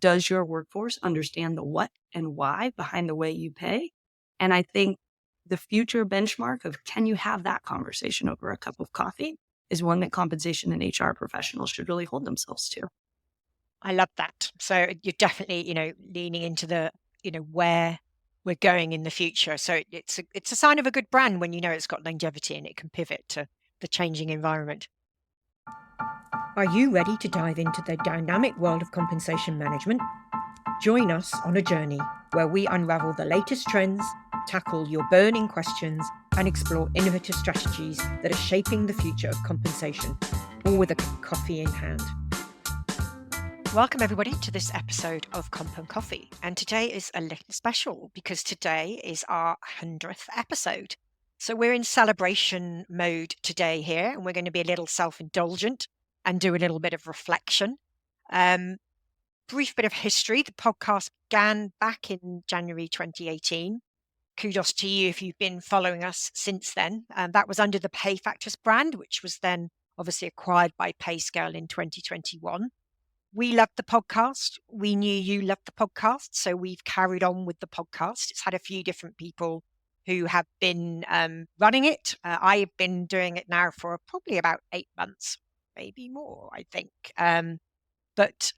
does your workforce understand the what and why behind the way you pay? And I think the future benchmark of can you have that conversation over a cup of coffee is one that compensation and HR professionals should really hold themselves to. I love that. So you're definitely, leaning into the, where we're going in the future. So it's a sign of a good brand when you know it's got longevity and it can pivot to the changing environment. Are you ready to dive into the dynamic world of compensation management? Join us on a journey where we unravel the latest trends, tackle your burning questions, and explore innovative strategies that are shaping the future of compensation, all with a cup of coffee in hand. Welcome everybody to this episode of Comp and Coffee. And today is a little special because today is our 100th episode. So we're in celebration mode today here, and we're going to be a little self-indulgent and do a little bit of reflection. Brief bit of history. The podcast began back in January 2018. Kudos to you if you've been following us since then. That was under the PayFactors brand, which was then obviously acquired by Payscale in 2021. We loved the podcast. We knew you loved the podcast, so we've carried on with the podcast. It's had a few different people who have been running it. I've been doing it now for probably about 8 months, maybe more, I think. But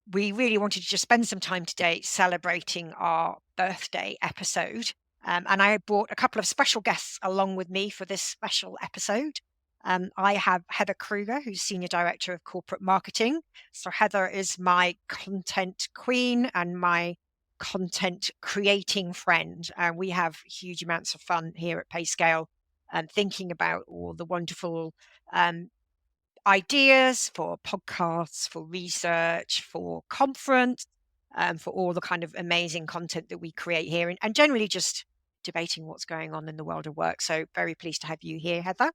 we really wanted to just spend some time today celebrating our birthday episode. And I brought a couple of special guests along with me for this special episode. I have Heather Kruger, who's Senior Director of Corporate Marketing. So Heather is my content queen and my content creating friend. And we have huge amounts of fun here at Payscale thinking about all the wonderful ideas for podcasts, for research, for conference, for all the kind of amazing content that we create here, and generally just debating what's going on in the world of work. So very pleased to have you here, Heather.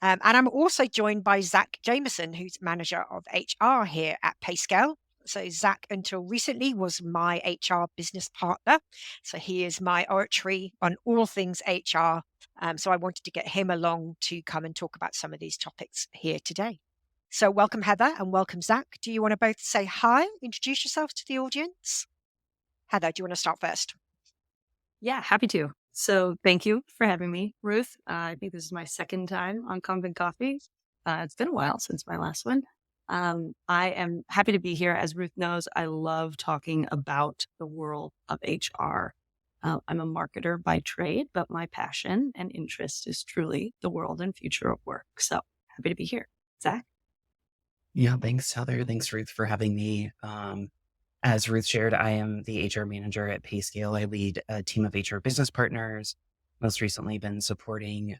And I'm also joined by Zach Jamieson, who's Manager of HR here at Payscale. So Zach, until recently, was my HR business partner. So he is my oratory on all things HR. So I wanted to get him along to come and talk about some of these topics here today. So welcome, Heather, and welcome, Zach. Do you want to both say hi, introduce yourselves to the audience? Heather, do you want to start first? Yeah, happy to. So thank you for having me, Ruth. I think this is my second time on Comp and Coffee. It's been a while since my last one. I am happy to be here. As Ruth knows, I love talking about the world of HR. I'm a marketer by trade, but my passion and interest is truly the world and future of work. So happy to be here. Zach? Yeah, thanks, Heather. Thanks, Ruth, for having me. As Ruth shared, I am the HR manager at Payscale. I lead a team of HR business partners, most recently been supporting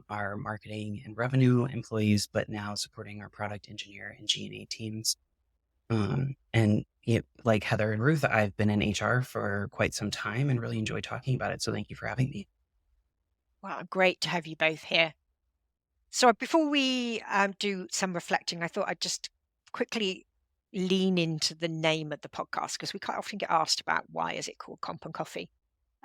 our marketing and revenue employees, but now supporting our product engineer and G&A teams. Like Heather and Ruth, I've been in HR for quite some time and really enjoy talking about it. So thank you for having me. Well, great to have you both here. So before we do some reflecting, I thought I'd just quickly lean into the name of the podcast, because we quite often get asked about why is it called Comp and Coffee.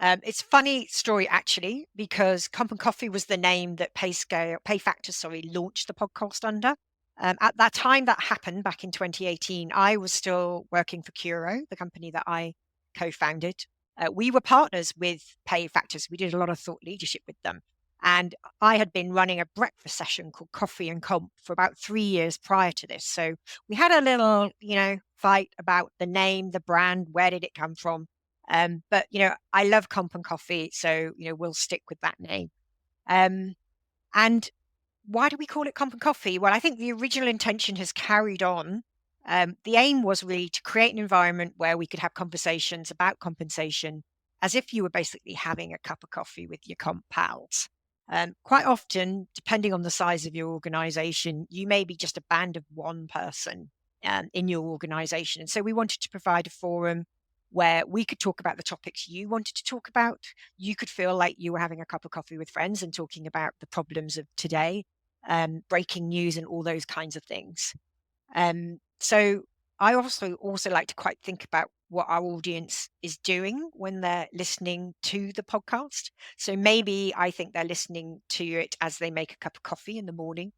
It's a funny story, actually, because Comp and Coffee was the name that PayFactors, launched the podcast under. At that time that happened back in 2018, I was still working for Curo, the company that I co-founded. We were partners with PayFactors. We did a lot of thought leadership with them. And I had been running a breakfast session called Coffee and Comp for about 3 years prior to this. So we had a little, fight about the name, the brand, where did it come from? But I love Comp and Coffee, so we'll stick with that name. And why do we call it Comp and Coffee? Well, I think the original intention has carried on. The aim was really to create an environment where we could have conversations about compensation as if you were basically having a cup of coffee with your comp pals. Quite often, depending on the size of your organization, you may be just a band of one person in your organization. And so we wanted to provide a forum where we could talk about the topics you wanted to talk about. You could feel like you were having a cup of coffee with friends and talking about the problems of today, breaking news and all those kinds of things. So I also like to quite think about what our audience is doing when they're listening to the podcast. So maybe I think they're listening to it as they make a cup of coffee in the morning,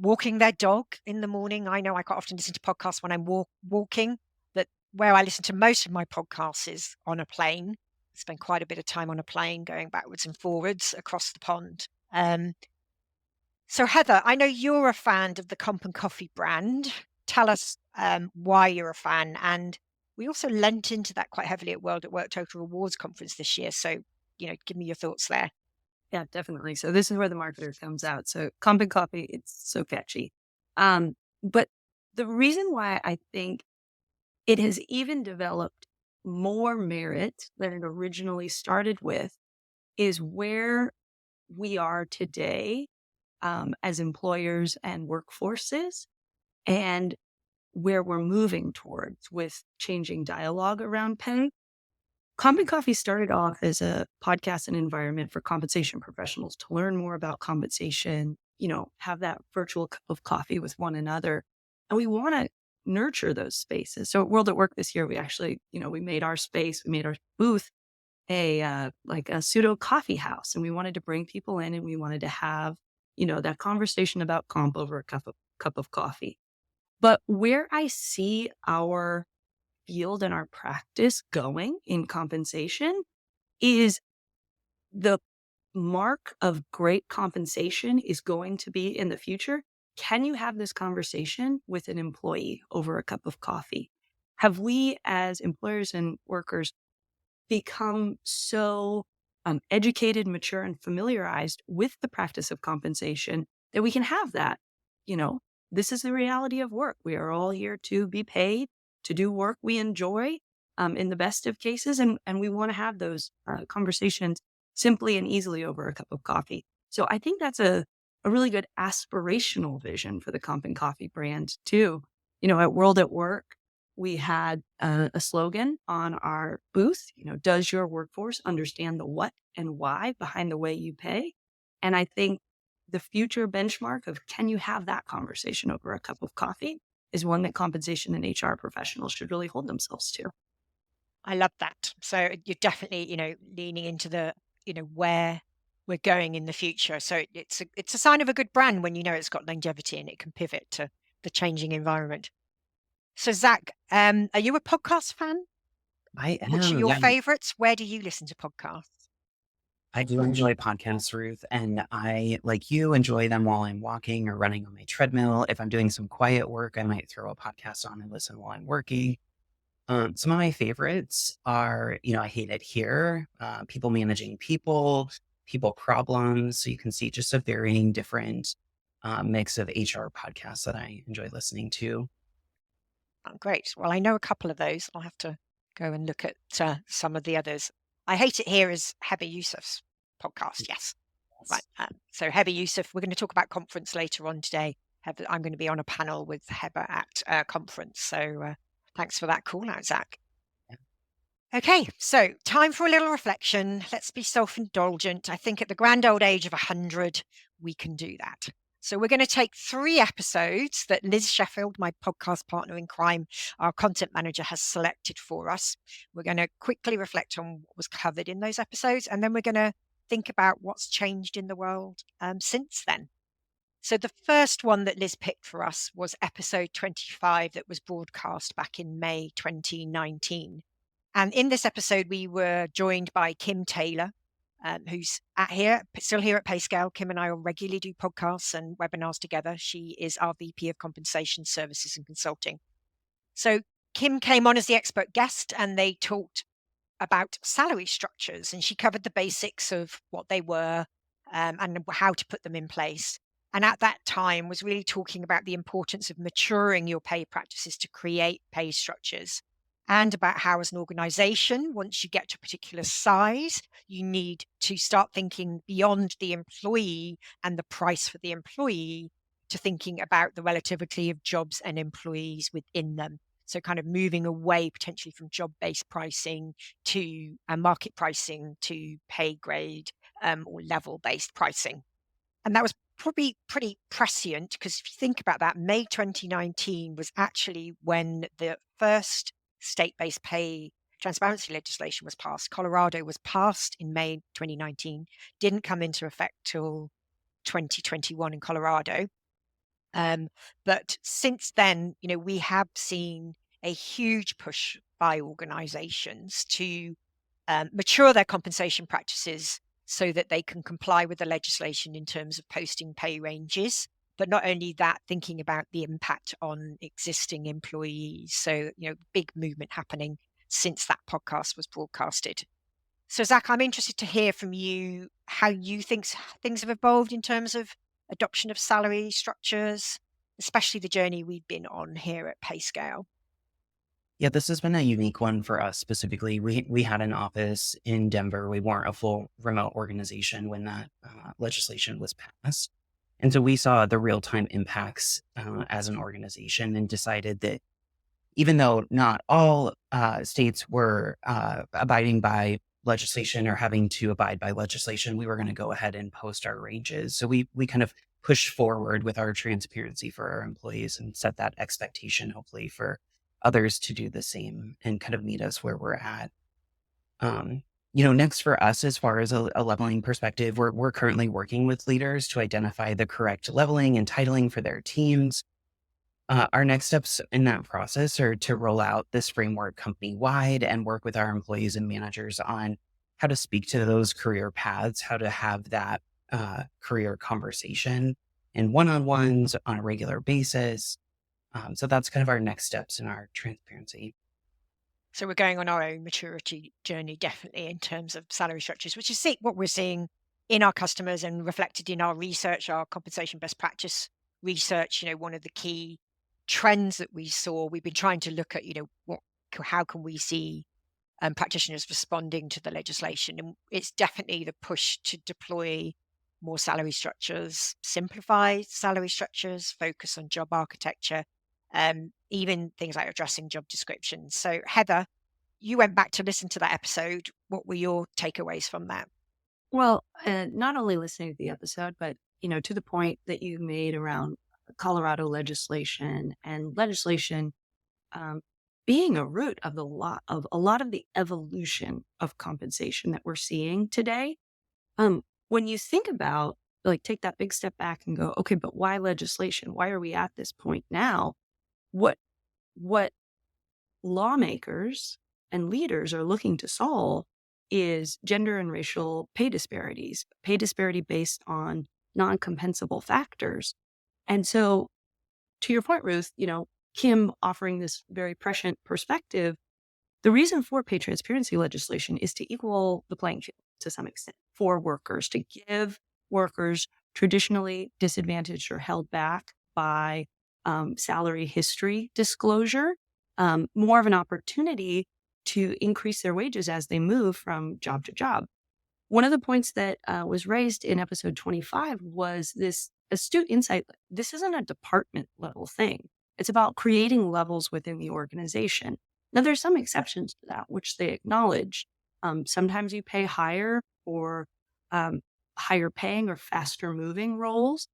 walking their dog in the morning. I know I quite often listen to podcasts when I'm walking, but where I listen to most of my podcasts is on a plane. I spend quite a bit of time on a plane going backwards and forwards across the pond. So Heather, I know you're a fan of the Comp and Coffee brand. Tell us why you're a fan. And we also lent into that quite heavily at World at Work Total Rewards Conference this year. So, give me your thoughts there. Yeah, definitely. So this is where the marketer comes out. So Comp and Coffee, it's so catchy. But the reason why I think it has even developed more merit than it originally started with is where we are today as employers and workforces, and where we're moving towards with changing dialogue around pay. Comp and Coffee started off as a podcast and environment for compensation professionals to learn more about compensation, have that virtual cup of coffee with one another. And we want to nurture those spaces. So at World at Work this year, we actually, we made our space, we made our booth like a pseudo coffee house. And we wanted to bring people in and we wanted to have, that conversation about comp over a cup of coffee. But where I see our field and our practice going in compensation is the mark of great compensation is going to be in the future. Can you have this conversation with an employee over a cup of coffee? Have we as employers and workers become so educated, mature, and familiarized with the practice of compensation that we can have that? This is the reality of work. We are all here to be paid, to do work we enjoy in the best of cases. And we want to have those conversations simply and easily over a cup of coffee. So I think that's a really good aspirational vision for the Comp and Coffee brand too. At World at Work, we had a slogan on our booth, does your workforce understand the what and why behind the way you pay? And I think the future benchmark of can you have that conversation over a cup of coffee is one that compensation and HR professionals should really hold themselves to. I love that. So you're definitely, leaning into the, where we're going in the future. So it's a sign of a good brand when it's got longevity and it can pivot to the changing environment. So Zach, are you a podcast fan? I am. Which are your Yeah, favorites? Where do you listen to podcasts? I do enjoy podcasts, Ruth, and I, like you, enjoy them while I'm walking or running on my treadmill. If I'm doing some quiet work, I might throw a podcast on and listen while I'm working. Some of my favorites are, I Hate It Here, People Managing People, People Problems. So you can see just a varying different mix of HR podcasts that I enjoy listening to. Oh, great. Well, I know a couple of those. I'll have to go and look at some of the others. I Hate It Here is Heather Yusuf's podcast. Yes. Right. So Heather Yusuf, we're going to talk about conference later on today. Heather, I'm going to be on a panel with Heather at a conference. So thanks for that call out, Zach. Okay, so time for a little reflection. Let's be self-indulgent. I think at the grand old age of 100, we can do that. So we're going to take 3 episodes that Liz Sheffield, my podcast partner in crime, our content manager, has selected for us. We're going to quickly reflect on what was covered in those episodes, and then we're going to think about what's changed in the world since then. So the first one that Liz picked for us was episode 25 that was broadcast back in May 2019. And in this episode, we were joined by Kim Taylor, who's still here at Payscale. Kim and I will regularly do podcasts and webinars together. She is our VP of Compensation Services and Consulting. So Kim came on as the expert guest and they talked about salary structures, and she covered the basics of what they were and how to put them in place. And at that time was really talking about the importance of maturing your pay practices to create pay structures, and about how as an organization, once you get to a particular size, you need to start thinking beyond the employee and the price for the employee to thinking about the relativity of jobs and employees within them. So kind of moving away potentially from job-based pricing to market pricing to pay grade or level-based pricing. And that was probably pretty prescient because if you think about that, May 2019 was actually when the first state-based pay transparency legislation was passed. Colorado was passed in May 2019, didn't come into effect till 2021 in Colorado. But since then, we have seen a huge push by organizations to mature their compensation practices so that they can comply with the legislation in terms of posting pay ranges. But not only that, thinking about the impact on existing employees. So, big movement happening since that podcast was broadcasted. So, Zach, I'm interested to hear from you how you think things have evolved in terms of adoption of salary structures, especially the journey we've been on here at Payscale. Yeah, this has been a unique one for us specifically. We had an office in Denver. We weren't a full remote organization when that legislation was passed. And so we saw the real time impacts as an organization and decided that even though not all states were abiding by legislation or having to abide by legislation, we were going to go ahead and post our ranges. So we kind of pushed forward with our transparency for our employees and set that expectation, hopefully, for others to do the same and kind of meet us where we're at. Next for us, as far as a leveling perspective, we're currently working with leaders to identify the correct leveling and titling for their teams. Our next steps in that process are to roll out this framework company-wide and work with our employees and managers on how to speak to those career paths, how to have that career conversation and one-on-ones on a regular basis. So that's kind of our next steps in our transparency. So we're going on our own maturity journey, definitely, in terms of salary structures, which is what we're seeing in our customers and reflected in our research, our compensation best practice research. One of the key trends that we saw, we've been trying to look at, how can we see practitioners responding to the legislation? And it's definitely the push to deploy more salary structures, simplify salary structures, focus on job architecture, even things like addressing job descriptions. So, Heather, you went back to listen to that episode. What were your takeaways from that? Well, not only listening to the episode, but, to the point that you made around Colorado legislation and legislation being a root of a lot of the evolution of compensation that we're seeing today. When you think about, take that big step back and go, okay, but why legislation? Why are we at this point now? What lawmakers and leaders are looking to solve is gender and racial pay disparity based on non-compensable factors. And so, to your point, Ruth, Kim offering this very prescient perspective, the reason for pay transparency legislation is to equal the playing field to some extent for workers, to give workers traditionally disadvantaged or held back by salary history disclosure more of an opportunity to increase their wages as they move from job to job. One of the points that was raised in episode 25 was this astute insight. This isn't a department level thing. It's about creating levels within the organization. Now, there's some exceptions to that, which they acknowledge. Sometimes you pay higher for higher paying or faster moving roles.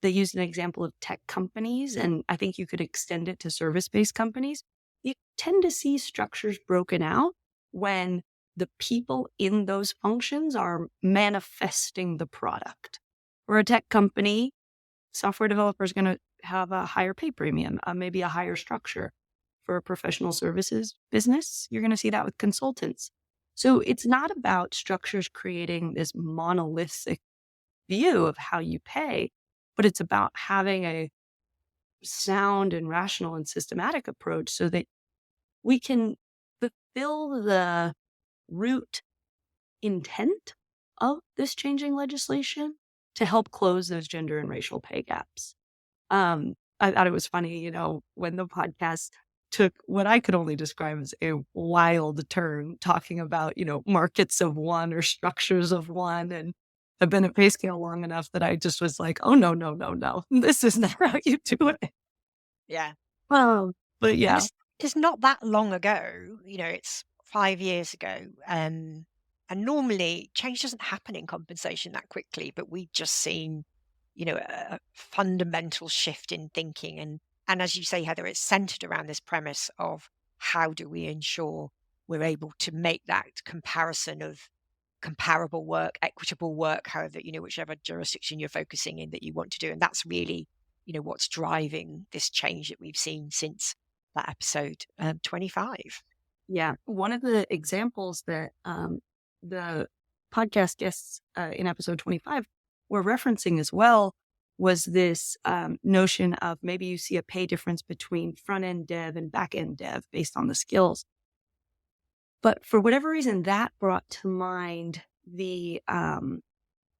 They used an example of tech companies, and I think you could extend it to service-based companies. You tend to see structures broken out when the people in those functions are manifesting the product. For a tech company, software developer is going to have a higher pay premium, maybe a higher structure. For a professional services business, you're going to see that with consultants. So it's not about structures creating this monolithic view of how you pay, but it's about having a sound and rational and systematic approach so that we can fulfill the root intent of this changing legislation to help close those gender and racial pay gaps. I thought it was funny, when the podcast took what I could only describe as a wild turn, talking about, markets of one or structures of one. And I've been at Payscale long enough that I just was like, oh, no. This is not how you do it. Yeah. Well, but yeah. It's not that long ago, it's 5 years ago. And normally change doesn't happen in compensation that quickly, but we've just seen, a fundamental shift in thinking. And as you say, Heather, it's centered around this premise of how do we ensure we're able to make that comparison of comparable work, equitable work, however, whichever jurisdiction you're focusing in that you want to do. And that's really, what's driving this change that we've seen since that episode 25. Yeah. One of the examples that the podcast guests in episode 25 were referencing as well was this notion of maybe you see a pay difference between front end dev and back end dev based on the skills. But for whatever reason, that brought to mind the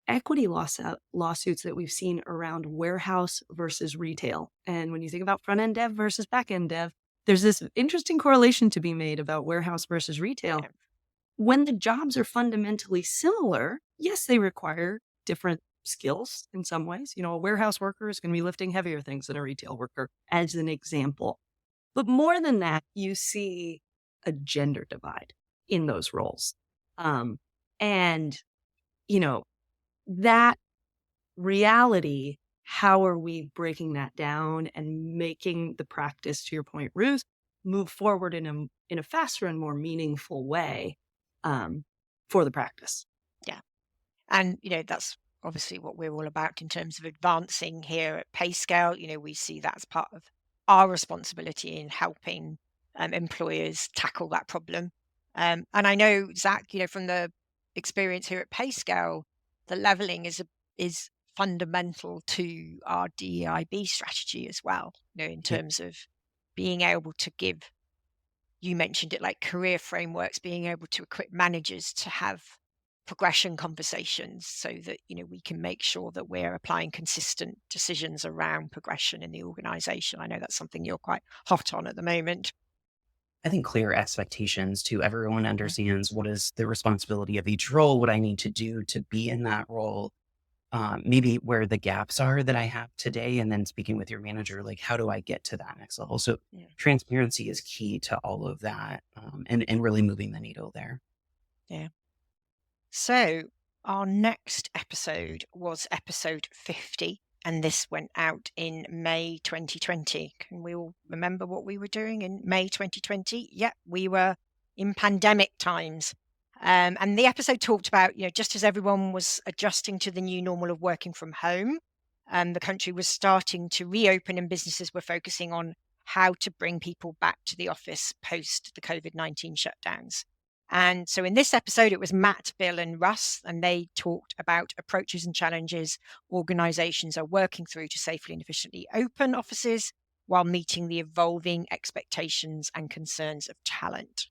equity lawsuits that we've seen around warehouse versus retail. And when you think about front end dev versus back end dev, there's this interesting correlation to be made about warehouse versus retail. When the jobs are fundamentally similar, yes, they require different skills in some ways. A warehouse worker is going to be lifting heavier things than a retail worker, as an example. But more than that, you see a gender divide in those roles. And, that reality, how are we breaking that down and making the practice, to your point, Ruth, move forward in a faster and more meaningful way for the practice? Yeah. And, that's obviously what we're all about in terms of advancing here at Payscale. We see that as part of our responsibility in helping employers tackle that problem. And I know, Zach, from the experience here at Payscale, the leveling is fundamental to our DEIB strategy as well, in terms of being able to give, you mentioned it, like career frameworks, being able to equip managers to have progression conversations so that, we can make sure that we're applying consistent decisions around progression in the organization. I know that's something you're quite hot on at the moment. I think clear expectations to everyone understands what is the responsibility of each role, what I need to do to be in that role, maybe where the gaps are that I have today, and then speaking with your manager, like how do I get to that next level? So transparency is key to all of that, and really moving the needle there. Yeah. So our next episode was episode 50. And this went out in May 2020. Can we all remember what we were doing in May 2020? Yeah, we were in pandemic times. And the episode talked about, just as everyone was adjusting to the new normal of working from home, the country was starting to reopen and businesses were focusing on how to bring people back to the office post the COVID-19 shutdowns. And so in this episode, it was Matt, Bill, and Russ, and they talked about approaches and challenges organizations are working through to safely and efficiently open offices while meeting the evolving expectations and concerns of talent.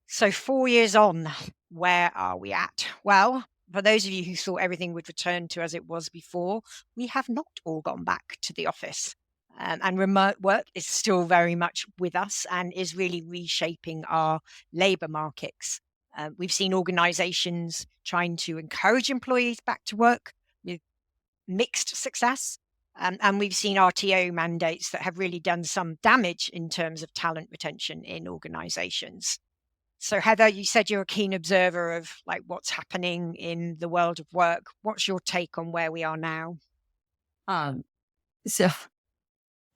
So 4 years on, where are we at? Well, for those of you who thought everything would return to as it was before, we have not all gone back to the office. And remote work is still very much with us and is really reshaping our labour markets. We've seen organisations trying to encourage employees back to work with mixed success. And we've seen RTO mandates that have really done some damage in terms of talent retention in organisations. So Heather, you said you're a keen observer of like what's happening in the world of work. What's your take on where we are now?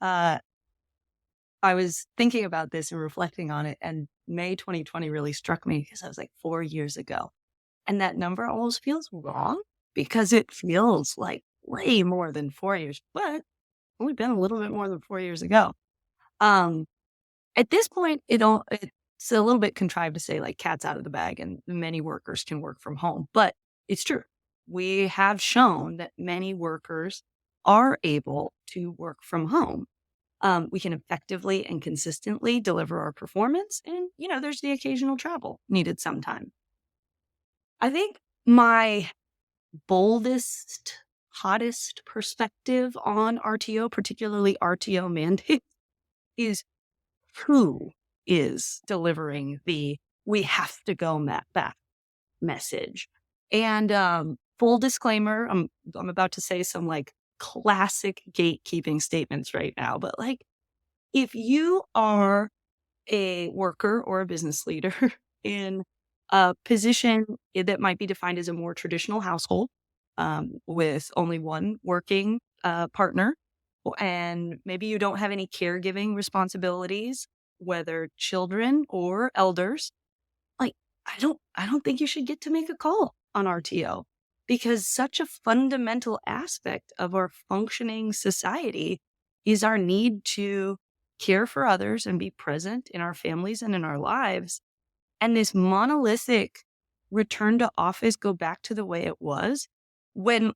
I was thinking about this and reflecting on it, and May 2020 really struck me because I was like 4 years ago. And that number almost feels wrong because it feels like way more than 4 years, but only been a little bit more than 4 years ago. At this point, it's a little bit contrived to say like cat's out of the bag and many workers can work from home, but it's true. We have shown that many workers are able to work from home. We can effectively and consistently deliver our performance. And, there's the occasional travel needed sometime. I think my boldest, hottest perspective on RTO, particularly RTO mandate, is who is delivering the we have to go back message. And full disclaimer, I'm about to say some like classic gatekeeping statements right now, but like if you are a worker or a business leader in a position that might be defined as a more traditional household with only one working partner, and maybe you don't have any caregiving responsibilities, whether children or elders, like I don't think you should get to make a call on RTO. Because such a fundamental aspect of our functioning society is our need to care for others and be present in our families and in our lives. And this monolithic return to office, go back to the way it was, when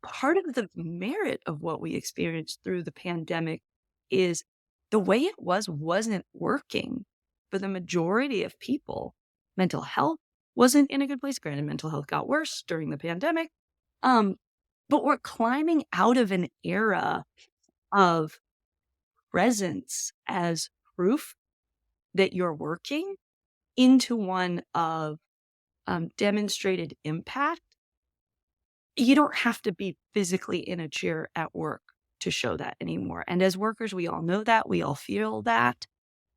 part of the merit of what we experienced through the pandemic is the way it was wasn't working for the majority of people. Mental health wasn't in a good place. Granted, mental health got worse during the pandemic. Um, but we're climbing out of an era of presence as proof that you're working into one of demonstrated impact. You don't have to be physically in a chair at work to show that anymore. And as workers, we all know that, we all feel that.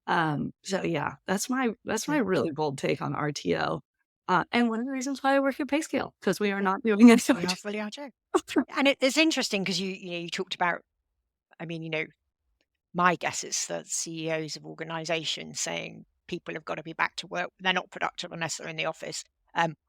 So yeah, that's my really bold take on RTO. And one of the reasons why I work at Payscale, because we are not doing it. We are fully RTO. And it's interesting because you talked about, I mean, my guess is that CEOs of organizations saying people have got to be back to work. They're not productive unless they're in the office.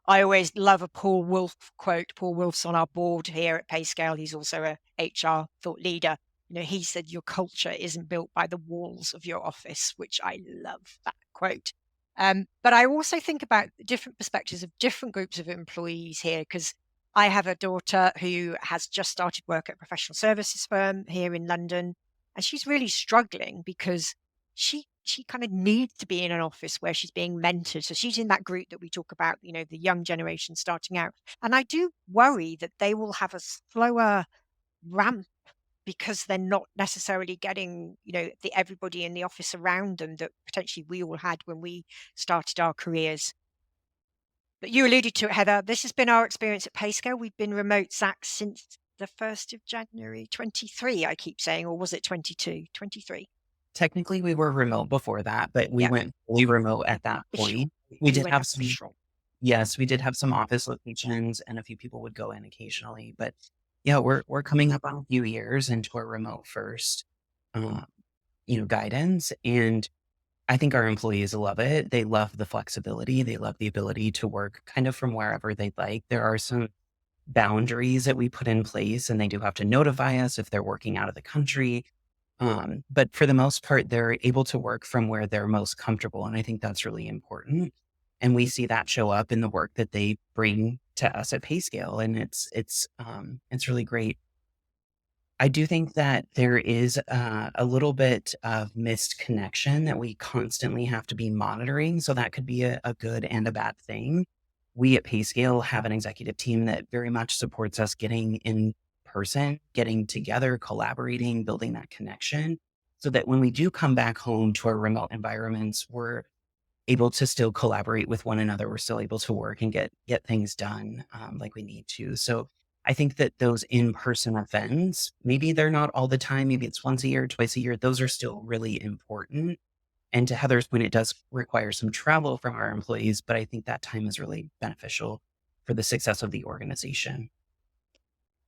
I always love a Paul Wolf quote. Paul Wolf's on our board here at Payscale. He's also a HR thought leader. He said, your culture isn't built by the walls of your office, which I love that quote. But I also think about different perspectives of different groups of employees here, because I have a daughter who has just started work at a professional services firm here in London. And she's really struggling because she kind of needs to be in an office where she's being mentored. So she's in that group that we talk about, the young generation starting out. And I do worry that they will have a slower ramp because they're not necessarily getting, everybody in the office around them that potentially we all had when we started our careers. But you alluded to it, Heather. This has been our experience at Payscale. We've been remote, Zach, since the 1st of January 23, I keep saying, or was it 22? 23. Technically, we were remote before that, but we went fully remote at that point. We did have some, yes, we did have some office locations and a few people would go in occasionally, but yeah, we're coming up on a few years into our remote first, guidance. And I think our employees love it. They love the flexibility. They love the ability to work kind of from wherever they'd like. There are some boundaries that we put in place, and they do have to notify us if they're working out of the country. But for the most part, they're able to work from where they're most comfortable. And I think that's really important. And we see that show up in the work that they bring to us at Payscale. And it's really great. I do think that there is a little bit of missed connection that we constantly have to be monitoring. So that could be a good and a bad thing. We at Payscale have an executive team that very much supports us getting in person, getting together, collaborating, building that connection so that when we do come back home to our remote environments, we're able to still collaborate with one another. We're still able to work and get things done like we need to. So I think that those in-person events, maybe they're not all the time, maybe it's once a year, twice a year, those are still really important. And to Heather's point, it does require some travel from our employees, but I think that time is really beneficial for the success of the organization.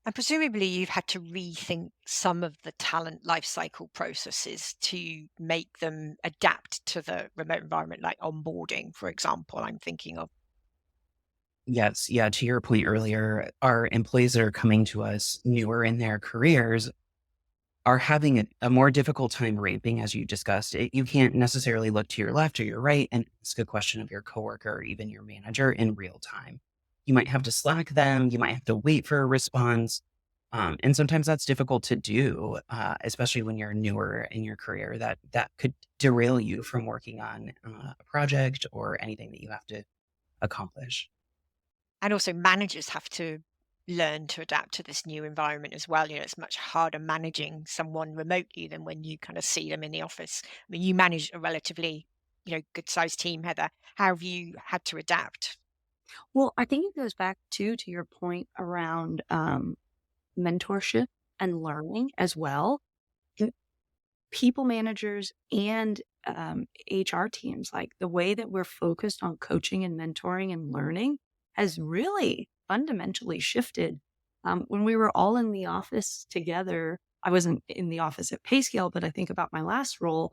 And presumably you've had to rethink some of the talent lifecycle processes to make them adapt to the remote environment, like onboarding, for example, I'm thinking of. Yes. Yeah. To your point earlier, our employees that are coming to us newer in their careers are having a more difficult time ramping, as you discussed. You can't necessarily look to your left or your right and ask a question of your coworker or even your manager in real time. You might have to Slack them. You might have to wait for a response. And sometimes that's difficult to do, especially when you're newer in your career. That could derail you from working on a project or anything that you have to accomplish. And also managers have to learn to adapt to this new environment as well. It's much harder managing someone remotely than when you kind of see them in the office. I mean, you manage a relatively, good sized team, Heather. How have you had to adapt? Well, I think it goes back to your point around mentorship and learning as well. People managers and HR teams, like the way that we're focused on coaching and mentoring and learning has really fundamentally shifted. When we were all in the office together, I wasn't in the office at Payscale, but I think about my last role,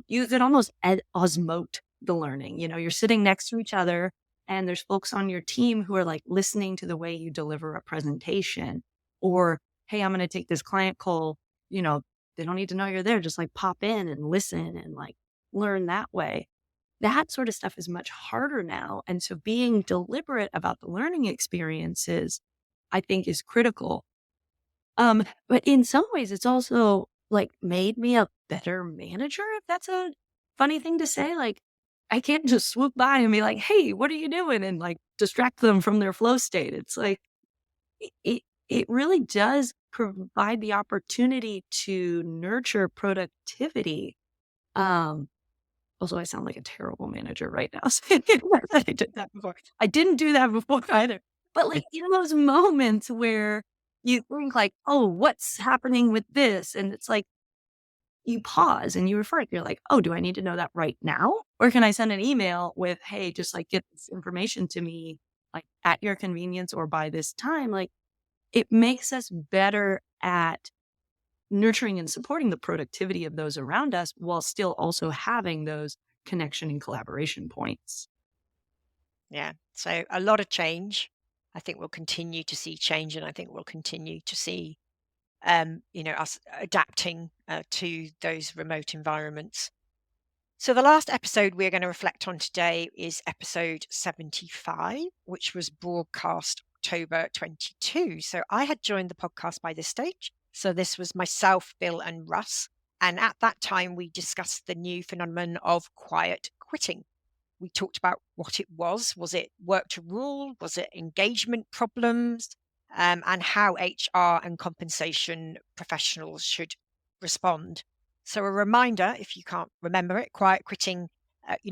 you could almost osmote the learning. You're sitting next to each other and there's folks on your team who are like listening to the way you deliver a presentation or, hey, I'm going to take this client call, They don't need to know you're there. Just like pop in and listen and like learn that way. That sort of stuff is much harder now. And so being deliberate about the learning experiences, I think, is critical. But in some ways, it's also like made me a better manager, if that's a funny thing to say. Like, I can't just swoop by and be like, hey, what are you doing? And like distract them from their flow state. It's like, it really does provide the opportunity to nurture productivity. Also, I sound like a terrible manager right now. Saying that I did that before. I didn't do that before either. But like in those moments where you think like, oh, what's happening with this? And it's like you pause and you reflect. You're like, oh, do I need to know that right now? Or can I send an email with, hey, just like get this information to me like at your convenience or by this time? Like it makes us better at nurturing and supporting the productivity of those around us while still also having those connection and collaboration points. Yeah. So a lot of change. I think we'll continue to see change, and I think we'll continue to see, us adapting to those remote environments. So the last episode we're going to reflect on today is episode 75, which was broadcast October 22. So I had joined the podcast by this stage. So this was myself, Bill, and Russ. And at that time, we discussed the new phenomenon of quiet quitting. We talked about what it was. Was it work to rule? Was it engagement problems? And how HR and compensation professionals should respond. So a reminder, if you can't remember it, quiet quitting,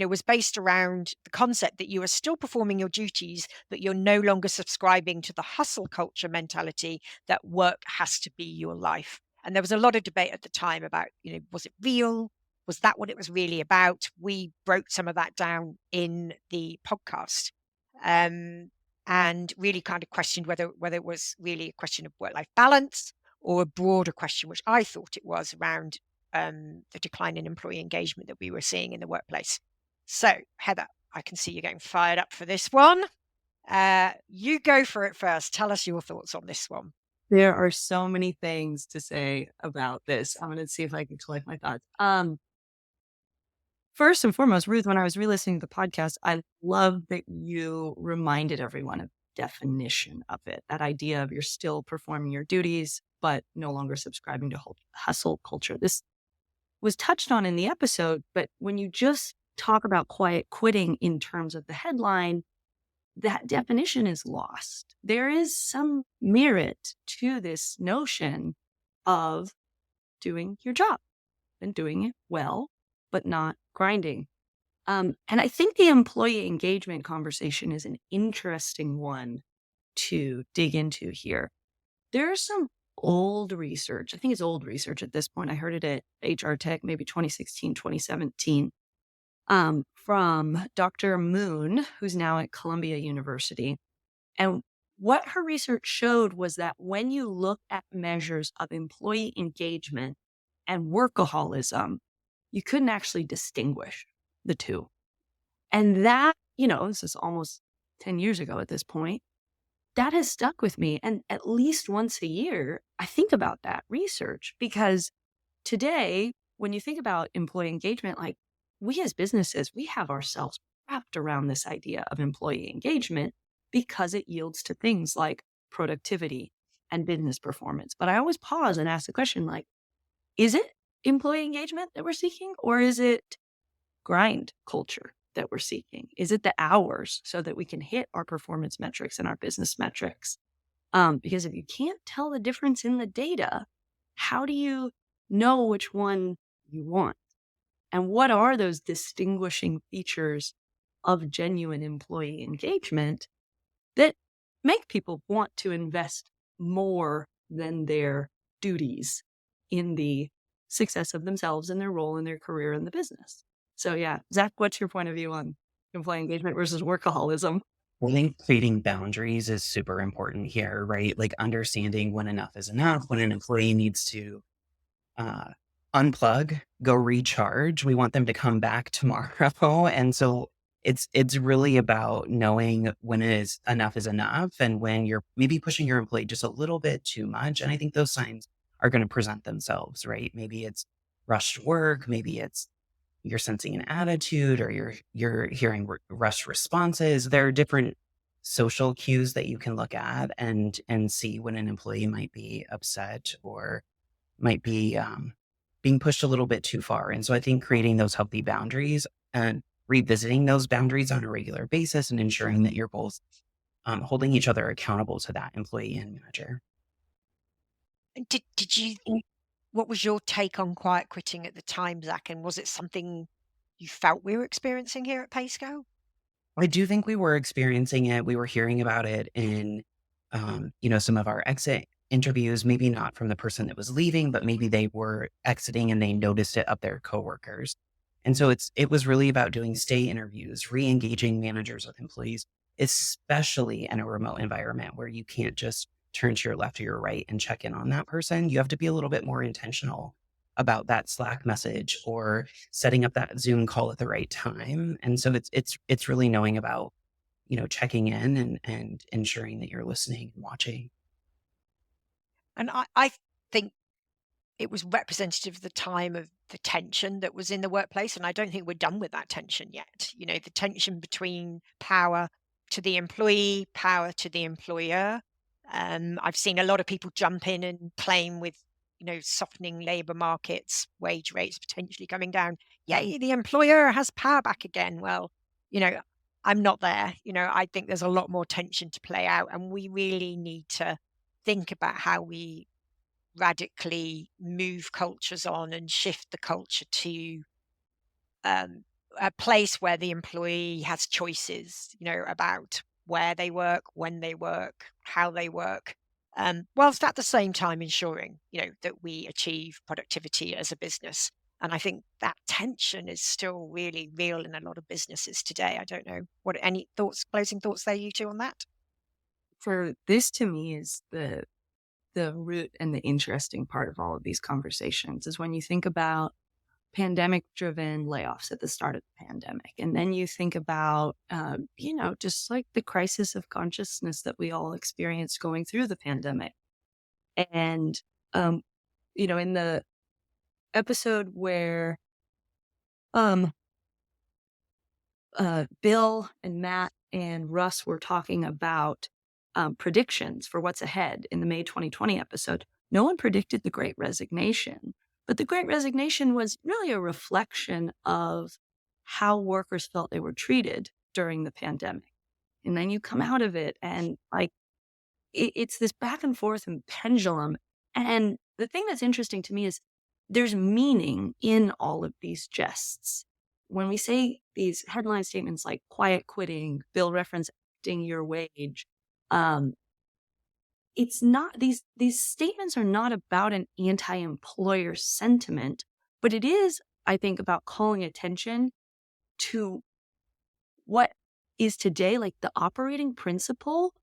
was based around the concept that you are still performing your duties, but you're no longer subscribing to the hustle culture mentality that work has to be your life. And there was a lot of debate at the time about, was it real? Was that what it was really about? We broke some of that down in the podcast, and really kind of questioned whether it was really a question of work-life balance or a broader question, which I thought it was, around the decline in employee engagement that we were seeing in the workplace. So, Heather, I can see you getting fired up for this one. You go for it first. Tell us your thoughts on this one. There are so many things to say about this. I'm going to see if I can collect my thoughts. First and foremost, Ruth, when I was re-listening to the podcast, I love that you reminded everyone of the definition of it. That idea of you're still performing your duties, but no longer subscribing to hustle culture. This was touched on in the episode, but when you just talk about quiet quitting in terms of the headline, that definition is lost. There is some merit to this notion of doing your job and doing it well, but not grinding. And I think the employee engagement conversation is an interesting one to dig into here. There's some old research. I think it's old research at this point. I heard it at HR Tech, maybe 2016, 2017, from Dr. Moon, who's now at Columbia University. And what her research showed was that when you look at measures of employee engagement and workaholism, you couldn't actually distinguish the two. And that, this is almost 10 years ago at this point, that has stuck with me. And at least once a year, I think about that research, because today, when you think about employee engagement, like we as businesses, we have ourselves wrapped around this idea of employee engagement because it yields to things like productivity and business performance. But I always pause and ask the question, like, is it employee engagement that we're seeking, or is it grind culture that we're seeking? Is it the hours so that we can hit our performance metrics and our business metrics? Because if you can't tell the difference in the data, how do you know which one you want? And what are those distinguishing features of genuine employee engagement that make people want to invest more than their duties in the success of themselves and their role in their career in the business? So yeah, Zach, what's your point of view on employee engagement versus workaholism? I think creating boundaries is super important here, right? Like understanding when enough is enough, when an employee needs to unplug, go recharge. We want them to come back tomorrow. And so it's really about knowing when enough is enough, and when you're maybe pushing your employee just a little bit too much. And I think those signs are going to present themselves, right? Maybe it's rushed work, maybe it's you're sensing an attitude, or you're hearing rushed responses. There are different social cues that you can look at and see when an employee might be upset or might be being pushed a little bit too far. And so I think creating those healthy boundaries and revisiting those boundaries on a regular basis and ensuring that you're both holding each other accountable to that, employee and manager. And did you what was your take on quiet quitting at the time, Zach? And was it something you felt we were experiencing here at Payscale? I do think we were experiencing it. We were hearing about it in, some of our exit interviews, maybe not from the person that was leaving, but maybe they were exiting and they noticed it of their coworkers. And so it was really about doing stay interviews, re-engaging managers with employees, especially in a remote environment where you can't just turn to your left or your right and check in on that person. You have to be a little bit more intentional about that Slack message or setting up that Zoom call at the right time. And so it's really knowing about, checking in and ensuring that you're listening and watching. And I think it was representative of the time of the tension that was in the workplace. And I don't think we're done with that tension yet. The tension between power to the employee, power to the employer. I've seen a lot of people jump in and claim with, softening labor markets, wage rates potentially coming down. Yay, the employer has power back again. Well, you know, I'm not there. I think there's a lot more tension to play out, and we really need to think about how we radically move cultures on and shift the culture to a place where the employee has choices, about where they work, when they work, how they work, whilst at the same time ensuring, that we achieve productivity as a business. And I think that tension is still really real in a lot of businesses today. I don't know what any thoughts, closing thoughts there, you two, on that? For this to me is the root and the interesting part of all of these conversations is when you think about pandemic driven layoffs at the start of the pandemic. And then you think about, just like the crisis of consciousness that we all experienced going through the pandemic. And, in the episode where Bill and Matt and Russ were talking about predictions for what's ahead in the May 2020 episode, no one predicted the Great Resignation. But the Great Resignation was really a reflection of how workers felt they were treated during the pandemic. And then you come out of it and it's this back and forth and pendulum. And the thing that's interesting to me is there's meaning in all of these jests. When we say these headline statements like quiet quitting, Bill referencing your wage, it's not these statements are not about an anti-employer sentiment, but it is, I think, about calling attention to what is today like the operating principle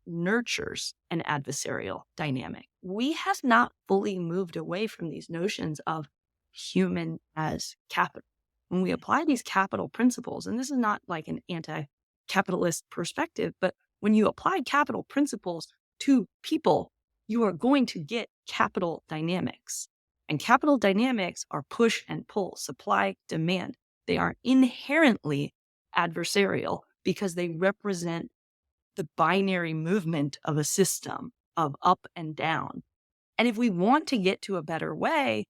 nurtures an adversarial dynamic. We have not fully moved away from these notions of human as capital. When we apply these capital principles, and this is not like an anti-capitalist perspective, but when you apply capital principles to people, you are going to get capital dynamics. And capital dynamics are push and pull, supply, demand. They are inherently adversarial because they represent the binary movement of a system of up and down. And if we want to get to a better way,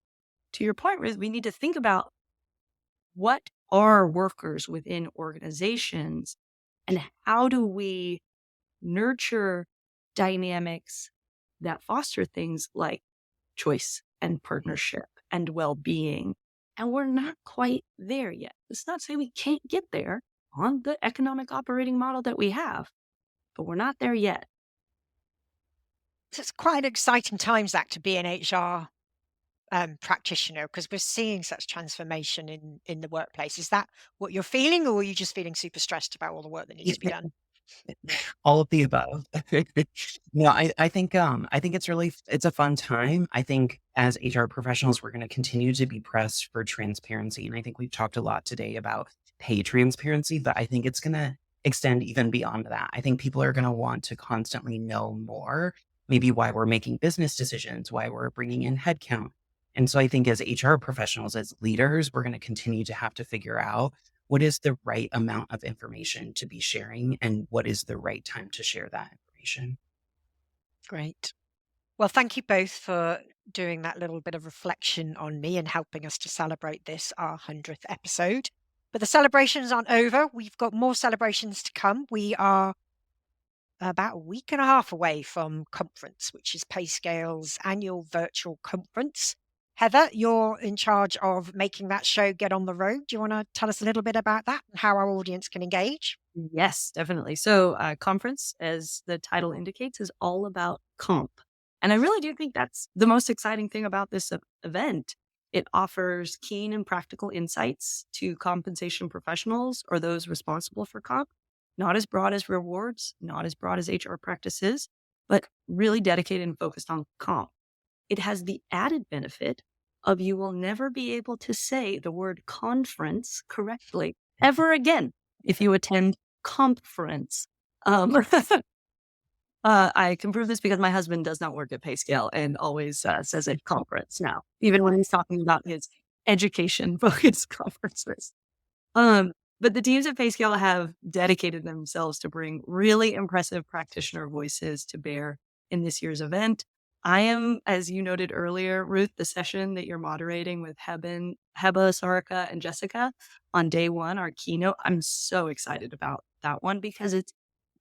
to your point, Ruth, we need to think about what are workers within organizations and how do we nurture dynamics that foster things like choice and partnership and well-being. And we're not quite there yet. It's not to say we can't get there on the economic operating model that we have, but we're not there yet. So it's quite an exciting time, Zach, to be an HR practitioner, because we're seeing such transformation in the workplace. Is that what you're feeling, or are you just feeling super stressed about all the work that needs to be done? All of the above. I think it's a fun time. I think as HR professionals, we're going to continue to be pressed for transparency. And I think we've talked a lot today about pay transparency, but I think it's going to extend even beyond that. I think people are going to want to constantly know more maybe why we're making business decisions, why we're bringing in headcount. And so I think as HR professionals, as leaders, we're going to continue to have to figure out what is the right amount of information to be sharing and what is the right time to share that information. Great. Well, thank you both for doing that little bit of reflection on me and helping us to celebrate this, our 100th episode. But the celebrations aren't over. We've got more celebrations to come. We are about a week and a half away from conference, which is Payscale's annual virtual conference. Heather, you're in charge of making that show get on the road. Do you want to tell us a little bit about that and how our audience can engage? Yes, definitely. So, conference, as the title indicates, is all about comp. And I really do think that's the most exciting thing about this event. It offers keen and practical insights to compensation professionals or those responsible for comp, not as broad as rewards, not as broad as HR practices, but really dedicated and focused on comp. It has the added benefit of you will never be able to say the word conference correctly ever again if you attend conference. I can prove this because my husband does not work at Payscale and always says it conference now, even when he's talking about his education-focused conferences. But the teams at Payscale have dedicated themselves to bring really impressive practitioner voices to bear in this year's event. I am, as you noted earlier, Ruth, the session that you're moderating with Heba, Sarika, and Jessica on day one, our keynote. I'm so excited about that one because it's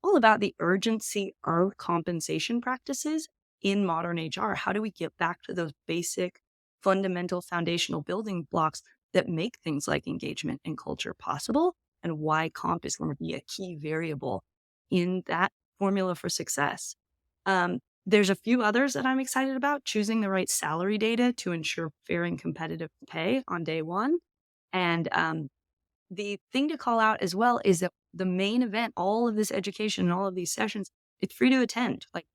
all about the urgency of compensation practices in modern HR. How do we get back to those basic, fundamental, foundational building blocks that make things like engagement and culture possible, and why comp is going to be a key variable in that formula for success? There's a few others that I'm excited about: choosing the right salary data to ensure fair and competitive pay on day one. And the thing to call out as well is that the main event, all of this education and all of these sessions, it's free to attend. Like,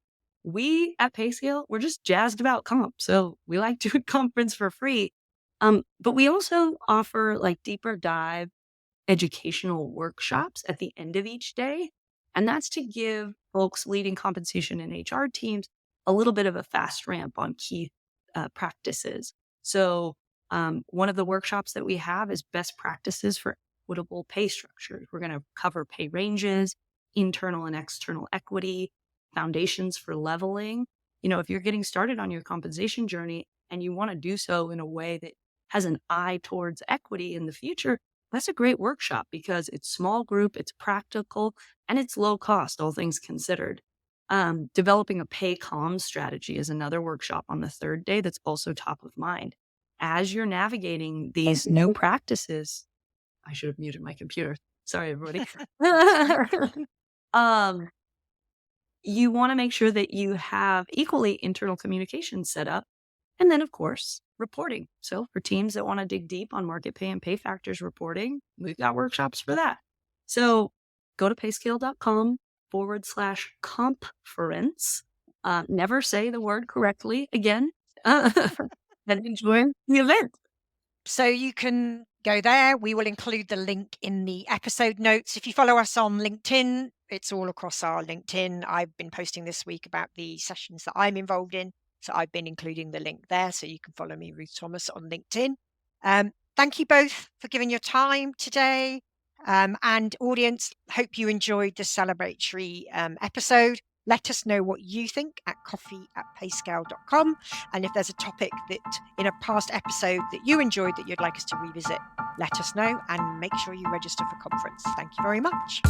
we at Payscale, we're just jazzed about comp. So we like to conference for free. But we also offer like deeper dive educational workshops at the end of each day. And that's to give folks leading compensation and HR teams a little bit of a fast ramp on key practices. So one of the workshops that we have is best practices for equitable pay structures. We're going to cover pay ranges, internal and external equity, foundations for leveling. You know, if you're getting started on your compensation journey and you want to do so in a way that has an eye towards equity in the future, that's a great workshop because it's small group, it's practical, and it's low cost, all things considered. Developing a pay comms strategy is another workshop on the third day that's also top of mind. As you're navigating these new practices, I should have muted my computer. Sorry, everybody. You want to make sure that you have equally internal communication set up. And then, of course, reporting. So for teams that want to dig deep on market pay and pay factors reporting, we've got workshops for that. So go to payscale.com/conference. Never say the word correctly again. And enjoy the event. So you can go there. We will include the link in the episode notes. If you follow us on LinkedIn, it's all across our LinkedIn. I've been posting this week about the sessions that I'm involved in. So I've been including the link there. So you can follow me, Ruth Thomas, on LinkedIn. Thank you both for giving your time today. And audience, hope you enjoyed the celebratory episode. Let us know what you think at coffee@payscale.com. And if there's a topic that in a past episode that you enjoyed that you'd like us to revisit, let us know and make sure you register for conference. Thank you very much.